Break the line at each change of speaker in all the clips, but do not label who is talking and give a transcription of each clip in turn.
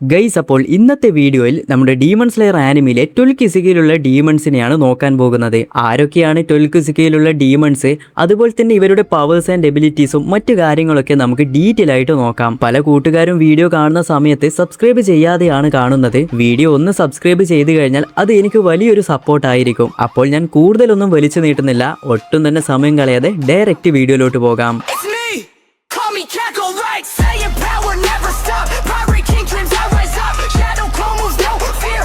Guys, അപ്പോൾ ഇന്നത്തെ വീഡിയോയിൽ നമ്മുടെ ഡീമൺ സ്ലെയർ ആനിമിയിലെ 12 കിസികയിലുള്ള ഡീമൺസിനെയാണ് നോക്കാൻ പോകുന്നത്. ആരൊക്കെയാണ് 12 കിസികയിലുള്ള ഡീമൺസ്, അതുപോലെ തന്നെ ഇവരുടെ പവേഴ്സ് ആൻഡ് എബിലിറ്റീസും മറ്റു കാര്യങ്ങളൊക്കെ നമുക്ക് ഡീറ്റെയിൽ ആയിട്ട് നോക്കാം. പല കൂട്ടുകാരും വീഡിയോ കാണുന്ന സമയത്ത് സബ്സ്ക്രൈബ് ചെയ്യാതെയാണ് കാണുന്നത്. വീഡിയോ ഒന്ന് സബ്സ്ക്രൈബ് ചെയ്ത് കഴിഞ്ഞാൽ അത് എനിക്ക് വലിയൊരു സപ്പോർട്ട് ആയിരിക്കും. അപ്പോൾ ഞാൻ കൂടുതലൊന്നും വലിച്ചു നീട്ടുന്നില്ല, ഒട്ടും തന്നെ സമയം കളയാതെ ഡയറക്റ്റ് വീഡിയോയിലോട്ട് പോകാം.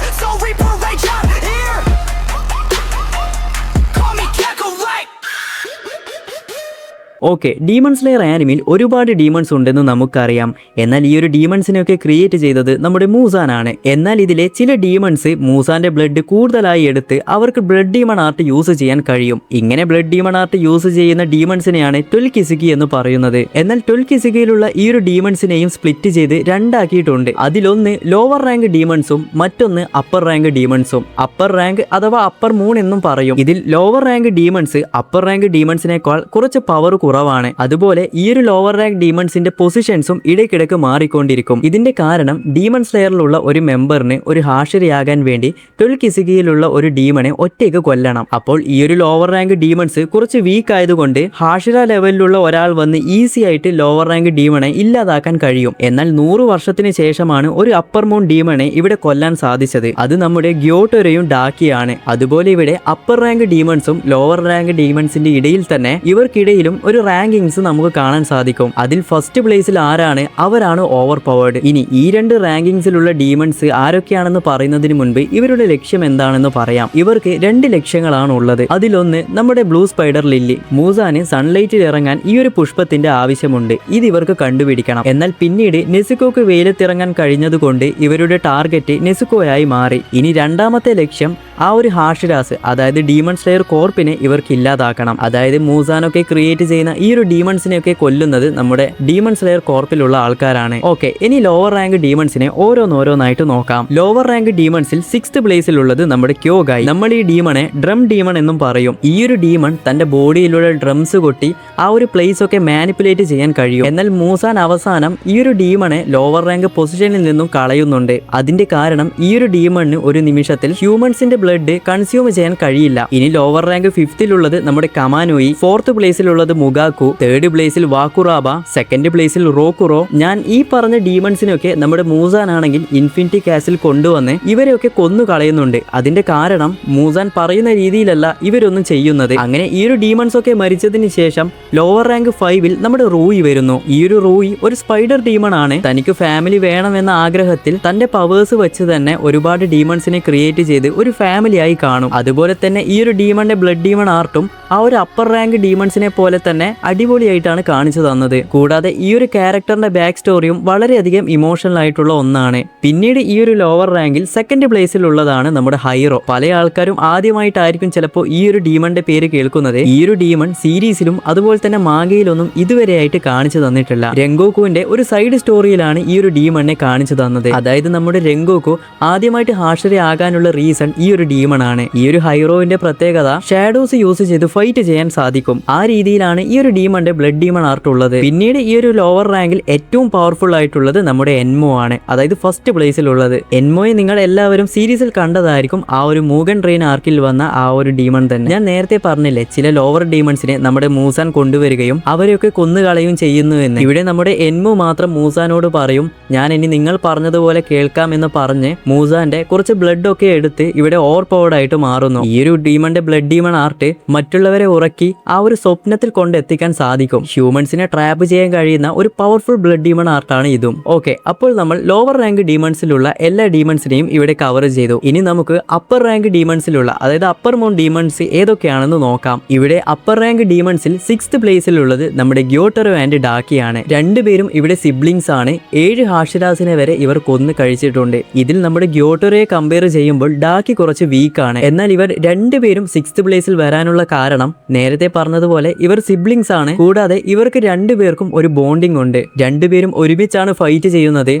ഓക്കെ, ഡീമൺ സ്ലെയർ ആനിമിയിൽ ഒരുപാട് ഡീമൺസ് ഉണ്ടെന്ന് നമുക്കറിയാം. എന്നാൽ ഈ ഒരു ഡീമൺസിനെയൊക്കെ ക്രിയേറ്റ് ചെയ്തത് നമ്മുടെ മൂസാനാണ്. എന്നാൽ ഇതിലെ ചില ഡീമൺസ് മൂസാന്റെ ബ്ലഡ് കൂടുതലായി എടുത്ത് അവർക്ക് ബ്ലഡ് ഡീമൺ ആർട്ട് യൂസ് ചെയ്യാൻ കഴിയും. ഇങ്ങനെ ബ്ലഡ് ഡീമൺ ആർട്ട് യൂസ് ചെയ്യുന്ന ഡീമൺസിനെയാണ് 12 കിസികി എന്ന് പറയുന്നത്. എന്നാൽ 12 കിസികയിലുള്ള ഈ ഒരു ഡീമൺസിനെയും സ്പ്ലിറ്റ് ചെയ്ത് രണ്ടാക്കിയിട്ടുണ്ട്. അതിലൊന്ന് ലോവർ റാങ്ക് ഡീമൺസും മറ്റൊന്ന് അപ്പർ റാങ്ക് ഡീമൺസും. അപ്പർ റാങ്ക് അഥവാ അപ്പർ മൂൺ എന്നും പറയും. ഇതിൽ lower rank demons upper rank ഡീമൺസിനേക്കാൾ കുറച്ച് പവർ കുറവാണ്. അതുപോലെ ഈ ഒരു ലോവർ റാങ്ക് ഡീമൺസിന്റെ പൊസിഷൻസും ഇടയ്ക്കിടയ്ക്ക് മാറിക്കൊണ്ടിരിക്കും. ഇതിന്റെ കാരണം ഡീമൺ സ്ലെയറിലുള്ള ഒരു മെമ്പറിന് ഒരു ഹാഷരിയാകാൻ വേണ്ടി 12 കിസികയിലുള്ള ഒരു ഡീമണെ ഒറ്റയ്ക്ക് കൊല്ലണം. അപ്പോൾ ഈ ഒരു ലോവർ റാങ്ക് ഡീമൺസ് കുറച്ച് വീക്ക് ആയതുകൊണ്ട് ഹാഷിര ലെവലിലുള്ള ഒരാൾ വന്ന് ഈസി ആയിട്ട് ലോവർ റാങ്ക് ഡീമണെ ഇല്ലാതാക്കാൻ കഴിയും. എന്നാൽ 100 വർഷത്തിന് ശേഷമാണ് ഒരു അപ്പർ മൂൺ ഡീമണെ ഇവിടെ കൊല്ലാൻ സാധിച്ചത്. അത് നമ്മുടെ ഗ്യോട്ടോരയും ഡാക്കിയാണ്. അതുപോലെ ഇവിടെ അപ്പർ റാങ്ക് ഡീമൺസും ലോവർ റാങ്ക് ഡീമൺസിന്റെ ഇടയിൽ തന്നെ ഇവർക്കിടയിലും ഒരു റാങ്കിങ്സ് നമുക്ക് കാണാൻ സാധിക്കും. അതിൽ ഫസ്റ്റ് പ്ലേസിൽ ആരാണ്, അവരാണ് ഓവർ പവേർഡ്. ഇനി ഈ രണ്ട് റാങ്കിങ്സിലുള്ള ഡീമൺസ് ആരൊക്കെയാണെന്ന് പറയുന്നതിന് മുൻപ് ഇവരുടെ ലക്ഷ്യം എന്താണെന്ന് പറയാം. ഇവർക്ക് 2 ലക്ഷ്യങ്ങളാണ് ഉള്ളത്. അതിലൊന്ന് നമ്മുടെ ബ്ലൂ സ്പൈഡർ ലില്ലി. മൂസാന് സൺലൈറ്റിൽ ഇറങ്ങാൻ ഈ ഒരു പുഷ്പത്തിന്റെ ആവശ്യമുണ്ട്. ഇത് ഇവർക്ക് കണ്ടുപിടിക്കണം. എന്നാൽ പിന്നീട് നെസുക്കോക്ക് വെയിലത്തിറങ്ങാൻ കഴിഞ്ഞതുകൊണ്ട് ഇവരുടെ ടാർഗറ്റ് നെസുക്കോയായി മാറി. ഇനി രണ്ടാമത്തെ ലക്ഷ്യം ആ ഒരു ഹാഷിരാസ്, അതായത് ഡീമൺ സ്ലെയർ കോർപ്പിനെ ഇവർക്ക് ഇല്ലാതാക്കണം. അതായത് മൂസാനൊക്കെ ക്രിയേറ്റ് ചെയ്യുന്ന ഈ ഒരു ഡീമൺസിനെയൊക്കെ കൊല്ലുന്നത് നമ്മുടെ ഡീമൺ സ്ലെയർ കോർപ്പിലുള്ള ആൾക്കാരാണ്. ഓക്കെ, ഇനി ലോവർ റാങ്ക് ഡീമൺസിനെ ഓരോന്നോരോന്നായിട്ട് നോക്കാം. ലോവർ റാങ്ക് ഡീമൺസിൽ 6th പ്ലേസിലുള്ളത് നമ്മുടെ ക്യോഗായി. നമ്മൾ ഈ ഡീമണെ ഡ്രം ഡീമൺ എന്നും പറയും. ഈ ഒരു ഡീമൺ തന്റെ ബോഡിയിലുള്ള ഡ്രംസ് കൊട്ടി ആ ഒരു പ്ലേസ് ഒക്കെ മാനിപ്പുലേറ്റ് ചെയ്യാൻ കഴിയും. എന്നാൽ മൂസാൻ അവസാനം ഈ ഒരു ഡീമണെ ലോവർ റാങ്ക് പൊസിഷനിൽ നിന്നും കളയുന്നുണ്ട്. അതിന്റെ കാരണം ഈ ഒരു ഡീമണിന് ഒരു നിമിഷത്തിൽ ഹ്യൂമൻസിന്റെ ബ്ലഡ് കൺസ്യൂം ചെയ്യാൻ കഴിയില്ല. ഇനി ലോവർ റാങ്ക് 5th നമ്മുടെ കമാനോയി, 4th പ്ലേസിലുള്ളത് മുഗാക്കു, 3rd പ്ലേസിൽ വാക്കുറാബ, 2nd പ്ലേസിൽ റോക്കുറോ. ഞാൻ ഈ പറഞ്ഞ ഡീമൺസിനൊക്കെ നമ്മുടെ മൂസാൻ ആണെങ്കിൽ ഇൻഫിനിറ്റി കാസിൽ കൊണ്ടുവന്ന് ഇവരെയൊക്കെ കൊന്നു കളയുന്നുണ്ട്. അതിന്റെ കാരണം മൂസാൻ പറയുന്ന രീതിയിലല്ല ഇവരൊന്നും ചെയ്യുന്നത്. അങ്ങനെ ഈ ഒരു ഡീമൺസ് ഒക്കെ മരിച്ചതിന് ശേഷം ലോവർ റാങ്ക് 5ൽ നമ്മുടെ റൂയി വരുന്നു. ഈ ഒരു റൂയി ഒരു സ്പൈഡർ ഡീമൺ ആണ്. തനിക്ക് ഫാമിലി വേണമെന്ന ആഗ്രഹത്തിൽ തന്റെ പവേഴ്സ് വെച്ച് തന്നെ ഒരുപാട് ഡീമൺസിനെ ക്രിയേറ്റ് ചെയ്ത് ഒരു ഫാമിലിയായി കാണും. അതുപോലെ തന്നെ ഈ ഒരു ഡീമന്റെ ബ്ലഡ് ഡീമൺ ആർട്ടും ആ ഒരു അപ്പർ റാങ്ക് ഡീമൺസിനെ പോലെ തന്നെ അടിപൊളിയായിട്ടാണ് കാണിച്ചു തന്നത്. കൂടാതെ ഈ ഒരു ക്യാരക്ടറിന്റെ ബാക്ക് സ്റ്റോറിയും വളരെയധികം ഇമോഷണൽ ആയിട്ടുള്ള ഒന്നാണ്. പിന്നീട് ഈ ഒരു ലോവർ റാങ്കിൽ 2nd പ്ലേസിലുള്ളതാണ് നമ്മുടെ ഹൈറോ. പല ആൾക്കാരും ആദ്യമായിട്ടായിരിക്കും ചിലപ്പോൾ ഈ ഒരു ഡീമന്റെ പേര് കേൾക്കുന്നത്. ഈ ഒരു ഡീമൺ സീരീസിലും അതുപോലെ തന്നെ മാഗയിലൊന്നും ഇതുവരെയായിട്ട് കാണിച്ചു തന്നിട്ടില്ല. രംഗോക്കുവിന്റെ ഒരു സൈഡ് സ്റ്റോറിയിലാണ് ഈ ഒരു ഡീമണിനെ കാണിച്ചു തന്നത്. അതായത് നമ്മുടെ രംഗോക്കു ആദ്യമായിട്ട് ഹാഷറി ആകാനുള്ള റീസൺ ഈ ഒരു ഡീമൺ ആണ്. ഈ ഒരു ഹൈറോവിന്റെ പ്രത്യേകത ഷാഡോസ് യൂസ് ചെയ്ത് ഫൈറ്റ് ചെയ്യാൻ സാധിക്കും. ആ രീതിയിലാണ് ഈ ഒരു ഡീമന്റെ ബ്ലഡ് ഡീമൺ ആർട്ട് ഉള്ളത്. പിന്നീട് ഈ ഒരു ലോവർ റാങ്കിൽ ഏറ്റവും പവർഫുൾ ആയിട്ടുള്ളത് നമ്മുടെ എൻമോ ആണ്. അതായത് 1st പ്ലേസിലുള്ളത്. എൻമോയെ നിങ്ങൾ എല്ലാവരും സീരീസിൽ കണ്ടതായിരിക്കും. ആ ഒരു മൂഗൻ ട്രെയിൻ ആർക്കിൽ വന്ന ആ ഒരു ഡീമൺ തന്നെ. ഞാൻ നേരത്തെ പറഞ്ഞില്ലേ, ചില ലോവർ ഡീമൺസിനെ നമ്മുടെ മൂസാൻ കൊണ്ടുവരികയും അവരെയൊക്കെ കൊന്നുകളയും ചെയ്യുന്നു എന്ന്. ഇവിടെ നമ്മുടെ എൻമോ മാത്രം മൂസാനോട് പറയും, ഞാൻ ഇനി നിങ്ങൾ പറഞ്ഞതുപോലെ കേൾക്കാം എന്ന് പറഞ്ഞ് മൂസാന്റെ കുറച്ച് ബ്ലഡ് ഒക്കെ എടുത്ത് ഇവിടെ ഓവർ പവർഡ് ആയിട്ട് മാറുന്നു. ഈ ഒരു ഡീമന്റെ ബ്ലഡ് ഡീമൺ ആർട്ട് മറ്റുള്ളവരെ ഉറക്കി ആ ഒരു സ്വപ്നത്തിൽ കൊണ്ടെത്തിക്കാൻ സാധിക്കും. ഹ്യൂമൻസിനെ ട്രാപ്പ് ചെയ്യാൻ കഴിയുന്ന ഒരു പവർഫുൾ ബ്ലഡ് ഡീമൺ ആർട്ടാണ് ഇതും. ഓക്കെ, അപ്പോൾ നമ്മൾ ലോവർ റാങ്ക് ഡീമൺസിലുള്ള എല്ലാ ഡീമൺസിനെയും ഇവിടെ കവർ ചെയ്തു. ഇനി നമുക്ക് അപ്പർ റാങ്ക് ഡീമൺസിലുള്ള, അതായത് അപ്പർ മൂൺ ഡീമൺസ് ഏതൊക്കെയാണെന്ന് നോക്കാം. ഇവിടെ അപ്പർ റാങ്ക് ഡീമൺസിൽ 6th പ്ലേസിലുള്ളത് നമ്മുടെ ഗ്യോട്ടറോ ആൻഡ് ഡാക്കിയാണ്. രണ്ടുപേരും ഇവിടെ സിബ്ലിങ്സ് ആണ്. 7 ഹാഷിരാസിനെ വരെ ഇവർ കൊന്നു കഴിച്ചിട്ടുണ്ട്. ഇതിൽ നമ്മുടെ ഗ്യോട്ടറോയെ കമ്പയർ ചെയ്യുമ്പോൾ ഡാക്കി കുറച്ച് വീക്ക് ആണ്. എന്നാൽ ഇവർ രണ്ടുപേരും 6th പ്ലേസിൽ വരാനുള്ള കാരണം നേരത്തെ പറഞ്ഞതുപോലെ ഇവർ സിബ്ലിംഗ് സിബ്ലിങ്സ് ആണ്. കൂടാതെ ഇവർക്ക് രണ്ടുപേർക്കും ഒരു ബോണ്ടിങ് ഉണ്ട്. രണ്ടുപേരും ഒരുമിച്ചാണ് ഫൈറ്റ് ചെയ്യുന്നത്.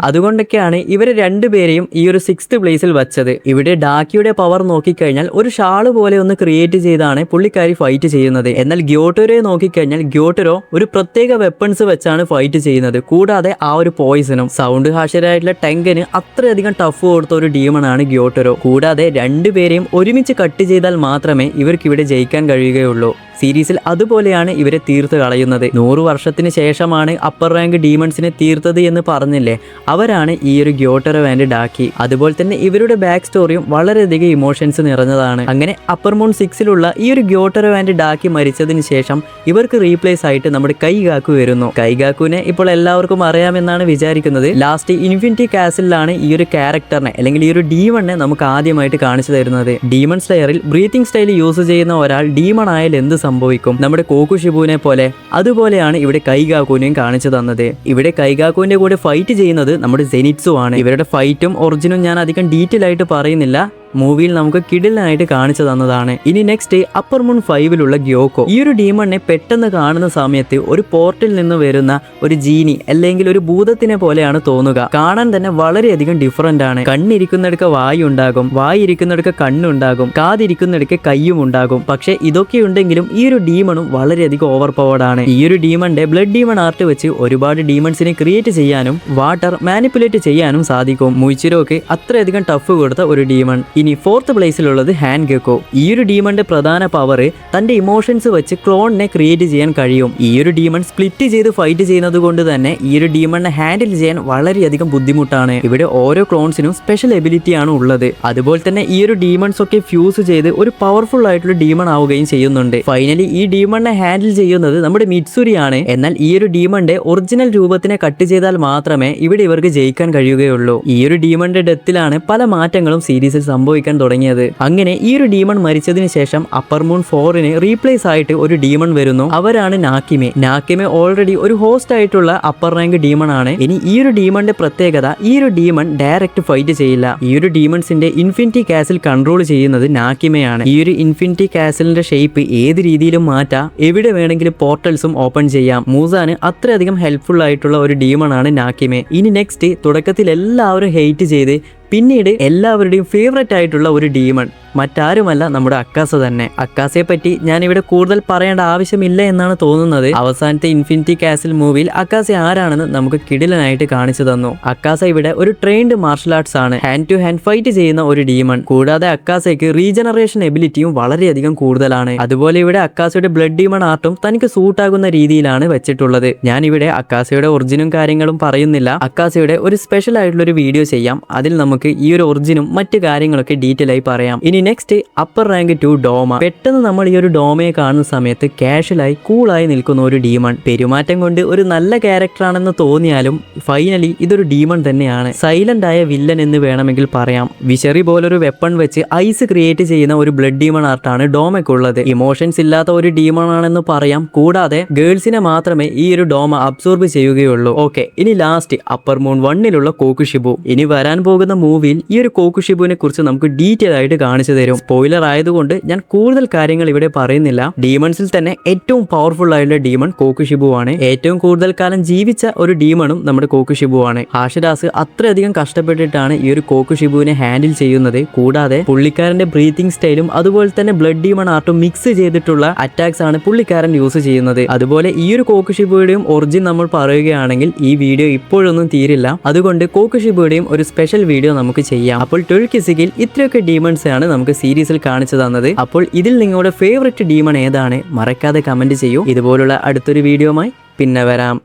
അതുകൊണ്ടൊക്കെയാണ് ഇവരെ രണ്ടുപേരെയും ഈ ഒരു 6th പ്ലേസിൽ വച്ചത്. ഇവിടെ ഡാക്കിയുടെ പവർ നോക്കിക്കഴിഞ്ഞാൽ ഒരു ഷാള് പോലെ ഒന്ന് ക്രിയേറ്റ് ചെയ്താണ് പുള്ളിക്കാരി ഫൈറ്റ് ചെയ്യുന്നത്. എന്നാൽ ഗ്യോട്ടോയെ നോക്കിക്കഴിഞ്ഞാൽ ഗ്യോട്ടോരോ ഒരു പ്രത്യേക വെപ്പൺസ് വെച്ചാണ് ഫൈറ്റ് ചെയ്യുന്നത്. കൂടാതെ ആ ഒരു പോയിസണും സൗണ്ട് ഹാഷരായിട്ടുള്ള ടെങ്കന് അത്രയധികം ടഫ് കൊടുത്ത ഒരു ഡീമണാണ് ഗ്യോട്ടോരോ. കൂടാതെ രണ്ടുപേരെയും ഒരുമിച്ച് കട്ട് ചെയ്താൽ മാത്രമേ ഇവർക്ക് ഇവിടെ ജയിക്കാൻ കഴിയുകയുള്ളൂ. സീരീസിൽ അതുപോലെയാണ് ഇവരെ തീർത്ത് കളയുന്നത്. 100 വർഷത്തിന് ശേഷമാണ് അപ്പർ റാങ്ക് ഡീമൺസിനെ തീർത്തത് എന്ന് പറഞ്ഞില്ലേ, അവരാണ് ഈ ഒരു ഗ്യോട്ടോരോ ആൻഡ് ഡാക്കി. അതുപോലെ തന്നെ ഇവരുടെ ബാക്ക് സ്റ്റോറിയും വളരെയധികം ഇമോഷൻസ് നിറഞ്ഞതാണ്. അങ്ങനെ അപ്പർ മൂൺ 6ലുള്ള ഈ ഒരു ഗ്യോട്ടോരോ ആൻഡ് ഡാക്കി മരിച്ചതിന് ശേഷം ഇവർക്ക് റീപ്ലേസ് ആയിട്ട് നമ്മുടെ കൈഗാക്കു വരുന്നു. കൈഗാക്കുവിനെ ഇപ്പോൾ എല്ലാവർക്കും അറിയാമെന്നാണ് വിചാരിക്കുന്നത്. ലാസ്റ്റ് ഇൻഫിനിറ്റി കാസിലാണ് ഈ ഒരു ക്യാരക്ടറിനെ അല്ലെങ്കിൽ ഈ ഒരു ഡീമണിനെ നമുക്ക് ആദ്യമായിട്ട് കാണിച്ചു തരുന്നത്. ഡീമൺ സ്ലെയറിൽ ബ്രീത്തിങ് സ്റ്റൈൽ യൂസ് ചെയ്യുന്ന ഒരാൾ ഡീമൺ ആയാൽ എന്ത് സംഭവിക്കും? നമ്മുടെ കോക്കുഷിബുവിനെ പോലെ അതുപോലെയാണ് ഇവിടെ കൈഗാക്കുവിനെയും കാണിച്ചു തന്നത്. ഇവിടെ കൈഗാക്കുവിന്റെ കൂടെ ഫൈറ്റ് ചെയ്യുന്നത് നമ്മുടെ സെനിറ്റ്സു ആണ്. ഇവരുടെ ഫൈറ്റും ഒറിജിനും ഞാൻ അധികം ഡീറ്റെയിൽ ആയിട്ട് പറയുന്നില്ല, മൂവിയിൽ നമുക്ക് കിടിലനായിട്ട് കാണിച്ചു തന്നതാണ്. ഇനി നെക്സ്റ്റ് അപ്പർ മൂൺ 5ലുള്ള ഗ്യോക്കോ. ഈ ഒരു ഡീമണിനെ പെട്ടെന്ന് കാണുന്ന സമയത്ത് ഒരു പോർട്ടിൽ നിന്ന് വരുന്ന ഒരു ജീനി അല്ലെങ്കിൽ ഒരു ഭൂതത്തിനെ പോലെയാണ് തോന്നുക. കാണാൻ തന്നെ വളരെയധികം ഡിഫറന്റ് ആണ്. കണ്ണിരിക്കുന്നിടക്ക് വായു ഉണ്ടാകും, വായി ഇരിക്കുന്നിടക്ക് കണ്ണുണ്ടാകും, കാതിരിക്കുന്നിടക്ക് കയ്യും ഉണ്ടാകും. പക്ഷെ ഇതൊക്കെ ഉണ്ടെങ്കിലും ഈ ഒരു ഡീമണും വളരെയധികം ഓവർ പവർഡ് ആണ്. ഈ ഒരു ഡീമണിന്റെ ബ്ലഡ് ഡീമൺ ആർട്ട് വെച്ച് ഒരുപാട് ഡീമൺസിനെ ക്രിയേറ്റ് ചെയ്യാനും വാട്ടർ മാനിപ്പുലേറ്റ് ചെയ്യാനും സാധിക്കും. മുയിച്ചിരോക്ക് അത്രയധികം ടഫ് കൊടുത്ത ഒരു ഡീമൺ. ഇനി 4th പ്ലേസിലുള്ളത് ഹാൻഡ് ഗെക്കോ. ഈ ഒരു ഡീമണിന്റെ പ്രധാന പവർ തന്റെ ഇമോഷൻസ് വെച്ച് ക്ലോണിനെ ക്രിയേറ്റ് ചെയ്യാൻ കഴിയും. ഈ ഒരു ഡീമൺ സ്പ്ലിറ്റ് ചെയ്ത് ഫൈറ്റ് ചെയ്യുന്നത് കൊണ്ട് തന്നെ ഈ ഒരു ഡീമണിനെ ഹാൻഡിൽ ചെയ്യാൻ വളരെയധികം ബുദ്ധിമുട്ടാണ്. ഇവിടെ ഓരോ ക്ലോൺസിനും സ്പെഷ്യൽ എബിലിറ്റി ആണ് ഉള്ളത്. അതുപോലെ തന്നെ ഈ ഒരു ഡീമൺസ് ഒക്കെ ഫ്യൂസ് ചെയ്ത് ഒരു പവർഫുൾ ആയിട്ടുള്ള ഡീമൺ ആവുകയും ചെയ്യുന്നുണ്ട്. ഫൈനലി ഈ ഡീമണിനെ ഹാൻഡിൽ ചെയ്യുന്നത് നമ്മുടെ മിറ്റ്സുരിയാണ്. എന്നാൽ ഈ ഒരു ഡീമണിന്റെ ഒറിജിനൽ രൂപത്തിനെ കട്ട് ചെയ്താൽ മാത്രമേ ഇവിടെ ഇവർക്ക് ജയിക്കാൻ കഴിയുകയുള്ളൂ. ഈ ഒരു ഡീമണിന്റെ ഡെത്തിലാണ് പല മാറ്റങ്ങളും സീരീസിൽ സംഭവിക്കാൻ തുടങ്ങിയത്. അങ്ങനെ ഈ ഒരു ഡീമൺ മരിച്ചതിന് ശേഷം അപ്പർ മൂൺ 4ന് റീപ്ലേസ് ആയിട്ട് ഒരു ഡീമൺ വരുന്നു. അവരാണ് നാക്കിമെ. നാക്കിമെ ഓൾറെഡി ഒരു ഹോസ്റ്റ് ആയിട്ടുള്ള അപ്പർ റാങ്ക് ഡീമൺ ആണ്. ഇനി ഈ ഒരു ഡീമണിന്റെ പ്രത്യേകത, ഈ ഒരു ഡീമൺ ഡയറക്റ്റ് ഫൈറ്റ് ചെയ്യില്ല. ഈ ഒരു ഡീമൺസിന്റെ ഇൻഫിനിറ്റി കാസിൽ കൺട്രോൾ ചെയ്യുന്നത് നാക്കിമയാണ്. ഈ ഒരു ഇൻഫിനിറ്റി കാസിലിന്റെ ഷേപ്പ് ഏത് രീതിയിലും മാറ്റാം, എവിടെ വേണമെങ്കിലും പോർട്ടൽസും ഓപ്പൺ ചെയ്യാം. മൂസാന് അത്രയധികം ഹെൽപ്ഫുൾ ആയിട്ടുള്ള ഒരു ഡീമൺ ആണ് നാക്കിമെ. ഇനി നെക്സ്റ്റ്, തുടക്കത്തിൽ എല്ലാവരും ഹെയ്റ്റ് ചെയ്ത് പിന്നീട് എല്ലാവരുടെയും ഫേവറേറ്റ് ആയിട്ടുള്ള ഒരു ഡീമൺ മറ്റാരുമല്ല നമ്മുടെ അക്കാസ തന്നെ. അക്കാസയെ പറ്റി ഞാൻ ഇവിടെ കൂടുതൽ പറയേണ്ട ആവശ്യമില്ല എന്നാണ് തോന്നുന്നത്. അവസാനത്തെ ഇൻഫിനിറ്റി കാസിൽ മൂവിയിൽ അക്കാസ ആരാണെന്ന് നമുക്ക് കിടിലനായിട്ട് കാണിച്ചു തന്നു. അക്കാസ ഇവിടെ ഒരു ട്രെയിൻഡ് മാർഷൽ ആർട്സ് ആണ്, ഹാൻഡ് ടു ഹാൻഡ് ഫൈറ്റ് ചെയ്യുന്ന ഒരു ഡീമൺ. കൂടാതെ അക്കാസയ്ക്ക് റീജനറേഷൻ എബിലിറ്റിയും വളരെയധികം കൂടുതലാണ്. അതുപോലെ ഇവിടെ അക്കാസയുടെ ബ്ലഡ് ഡീമൺ ആർട്ടും തനിക്ക് സൂട്ടാകുന്ന രീതിയിലാണ് വെച്ചിട്ടുള്ളത്. ഞാൻ ഇവിടെ അക്കാസയുടെ ഒറിജിനും കാര്യങ്ങളും പറയുന്നില്ല. അക്കാസയുടെ ഒരു സ്പെഷ്യൽ ആയിട്ടുള്ള ഒരു വീഡിയോ ചെയ്യാം, അതിൽ നമുക്ക് ഈ ഒരു ഒറിജിനും മറ്റു കാര്യങ്ങളൊക്കെ ഡീറ്റെയിൽ ആയി പറയാം. ഇനി നെക്സ്റ്റ് അപ്പർ റാങ്ക് 2 ഡോമ. പെട്ടെന്ന് നമ്മൾ ഈ ഒരു ഡോമയെ കാണുന്ന സമയത്ത് കാഷ്വലായി കൂളായി നിൽക്കുന്ന ഒരു ഡീമൺ. പെരുമാറ്റം കൊണ്ട് ഒരു നല്ല ക്യാരക്ടർ ആണെന്ന് തോന്നിയാലും ഫൈനലി ഇതൊരു ഡീമൺ തന്നെയാണ്. സൈലന്റ് ആയ വില്ലൻ എന്ന് വേണമെങ്കിൽ പറയാം. വിശറി പോലൊരു വെപ്പൺ വെച്ച് ഐസ് ക്രിയേറ്റ് ചെയ്യുന്ന ഒരു ബ്ലഡ് ഡീമൺ ആർട്ടാണ് ഡോമയ്ക്കുള്ളത്. ഇമോഷൻസ് ഇല്ലാത്ത ഒരു ഡീമൺ ആണെന്ന് പറയാം. കൂടാതെ ഗേൾസിനെ മാത്രമേ ഈ ഒരു ഡോമ അബ്സോർബ് ചെയ്യുകയുള്ളൂ. ഓക്കെ, ഇനി ലാസ്റ്റ് അപ്പർ മൂൺ 1ലുള്ള കോക്കുഷിബു. ഇനി വരാൻ പോകുന്ന മൂവിയിൽ ഈ ഒരു കോക്കുഷിബുവിനെ കുറിച്ച് നമുക്ക് ഡീറ്റെയിൽ ആയിട്ട് കാണിച്ചു തരും. സ്പോയിലർ ആയതുകൊണ്ട് ഞാൻ കൂടുതൽ കാര്യങ്ങൾ ഇവിടെ പറയുന്നില്ല. ഡീമൺസിൽ തന്നെ ഏറ്റവും പവർഫുൾ ആയിട്ടുള്ള ഡീമൺ കോക്കുഷിബു ആണ്. ഏറ്റവും കൂടുതൽ കാലം ജീവിച്ച ഒരു ഡീമണും നമ്മുടെ കോക്കുഷിബു ആണ്. ഹാഷിരാസ് അത്രയധികം കഷ്ടപ്പെട്ടിട്ടാണ് ഈ ഒരു കോക്കുഷിബുവിനെ ഹാൻഡിൽ ചെയ്യുന്നത്. കൂടാതെ പുള്ളിക്കാരന്റെ ബ്രീത്തിങ് സ്റ്റൈലും അതുപോലെ തന്നെ ബ്ലഡ് ഡീമൺ ആർട്ടും മിക്സ് ചെയ്തിട്ടുള്ള അറ്റാക്സ് ആണ് പുള്ളിക്കാരൻ യൂസ് ചെയ്യുന്നത്. അതുപോലെ ഈ ഒരു കോക്കുഷിബുയുടെയും ഒറിജിൻ നമ്മൾ പറയുകയാണെങ്കിൽ ഈ വീഡിയോ ഇപ്പോഴൊന്നും തീരില്ല. അതുകൊണ്ട് കോക്കുഷിബുയുടെയും ഒരു സ്പെഷ്യൽ വീഡിയോ നമുക്ക് ചെയ്യാം. അപ്പോൾ 12 കിസികിൽ ഇത്രയൊക്കെ ഡീമൺസ് ആണ് നമുക്ക് സീരീസിൽ കാണിച്ചു തന്നത്. അപ്പോൾ ഇതിൽ നിങ്ങളുടെ ഫേവറേറ്റ് ഡീമൺ ഏതാണ്? മറക്കാതെ കമന്റ് ചെയ്യൂ. ഇതുപോലുള്ള അടുത്തൊരു വീഡിയോയുമായി പിന്നെ വരാം.